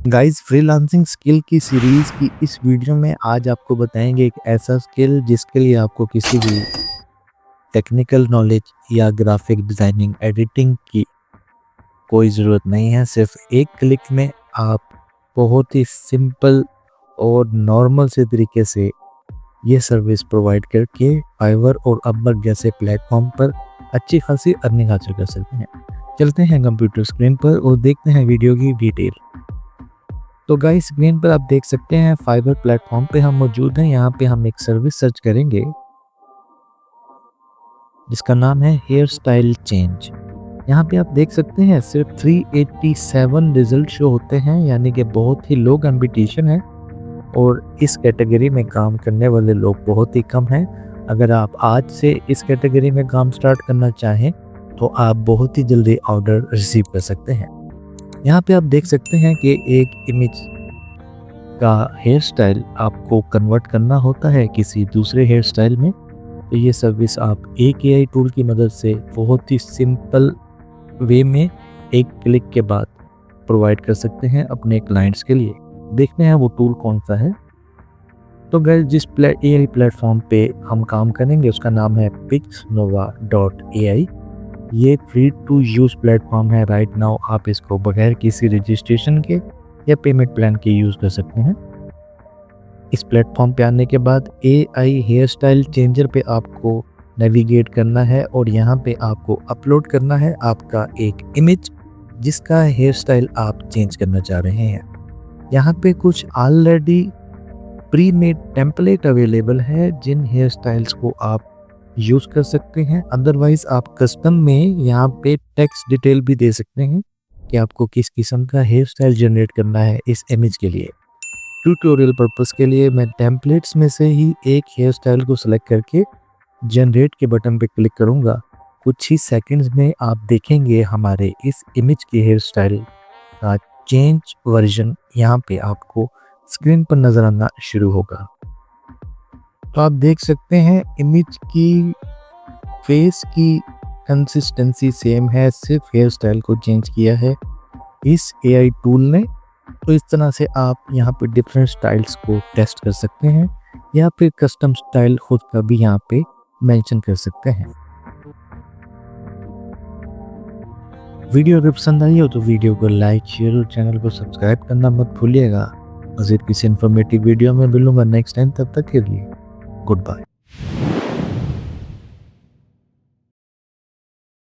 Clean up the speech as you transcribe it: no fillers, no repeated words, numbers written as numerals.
Guys, freelancing skill की series की इस वीडियो में आज आपको बताएंगे एक ऐसा स्किल जिसके लिए आपको किसी भी टेक्निकल नॉलेज या ग्राफिक डिजाइनिंग एडिटिंग की कोई ज़रूरत नहीं है। सिर्फ एक क्लिक में आप बहुत ही सिंपल और नॉर्मल से तरीके से ये सर्विस प्रोवाइड करके फाइवर और अपवर्क जैसे प्लेटफॉर्म पर अच्छी खासी अर्निंग हासिल कर सकते हैं। चलते हैं कंप्यूटर स्क्रीन पर और देखते हैं वीडियो की डिटेल। तो गाइस, स्क्रीन पर आप देख सकते हैं फाइवर प्लेटफॉर्म पे हम मौजूद हैं। यहाँ पे हम एक सर्विस सर्च करेंगे जिसका नाम है हेयर स्टाइल चेंज। यहाँ पे आप देख सकते हैं सिर्फ 387 रिजल्ट शो होते हैं, यानी कि बहुत ही लो कंपटीशन है और इस कैटेगरी में काम करने वाले लोग बहुत ही कम हैं। अगर आप आज से इस कैटेगरी में काम स्टार्ट करना चाहें तो आप बहुत ही जल्दी ऑर्डर रिसीव कर सकते हैं। यहाँ पे आप देख सकते हैं कि एक इमेज का हेयर स्टाइल आपको कन्वर्ट करना होता है किसी दूसरे हेयर स्टाइल में। तो ये सर्विस आप एक एआई टूल की मदद से बहुत ही सिंपल वे में एक क्लिक के बाद प्रोवाइड कर सकते हैं अपने क्लाइंट्स के लिए। देखते हैं वो टूल कौन सा है। तो गाइस, जिस एआई प्लेटफॉर्म पे हम काम करेंगे उसका नाम है pixnova.ai। ये फ्री टू यूज़ प्लेटफॉर्म है राइट नाउ। आप इसको बगैर किसी रजिस्ट्रेशन के या पेमेंट प्लान के यूज़ कर सकते हैं। इस प्लेटफॉर्म पे आने के बाद एआई हेयर स्टाइल चेंजर पे आपको नेविगेट करना है और यहाँ पे आपको अपलोड करना है आपका एक इमेज जिसका हेयर स्टाइल आप चेंज करना चाह रहे हैं। यहाँ पे कुछ already pre made template available है जिन हेयर स्टाइल्स को आप यूज़ कर सकते हैं। अदरवाइज आप कस्टम में यहाँ पे टेक्स्ट डिटेल भी दे सकते हैं कि आपको किस किस्म का हेयर स्टाइल जनरेट करना है इस इमेज के लिए। ट्यूटोरियल पर्पस के लिए मैं टेम्पलेट्स में से ही एक हेयर स्टाइल को सिलेक्ट करके जनरेट के बटन पे क्लिक करूँगा। कुछ ही सेकंड्स में आप देखेंगे हमारे इस इमेज के हेयर स्टाइल का चेंज वर्जन यहाँ पे आपको स्क्रीन पर नज़र आना शुरू होगा। तो आप देख सकते हैं इमेज की फेस की कंसिस्टेंसी सेम है, सिर्फ हेयर स्टाइल को चेंज किया है इस एआई टूल ने। तो इस तरह से आप यहाँ पे डिफरेंट स्टाइल्स को टेस्ट कर सकते हैं या फिर कस्टम स्टाइल खुद का भी यहाँ पे मेंशन कर सकते हैं। वीडियो अगर पसंद आई हो तो वीडियो को लाइक, शेयर और चैनल को सब्सक्राइब करना मत भूलिएगा। मज़ीद किसी इन्फॉर्मेटिव वीडियो में मिलूंगा नेक्स्ट टाइम, तब तक के लिए गुड बाय।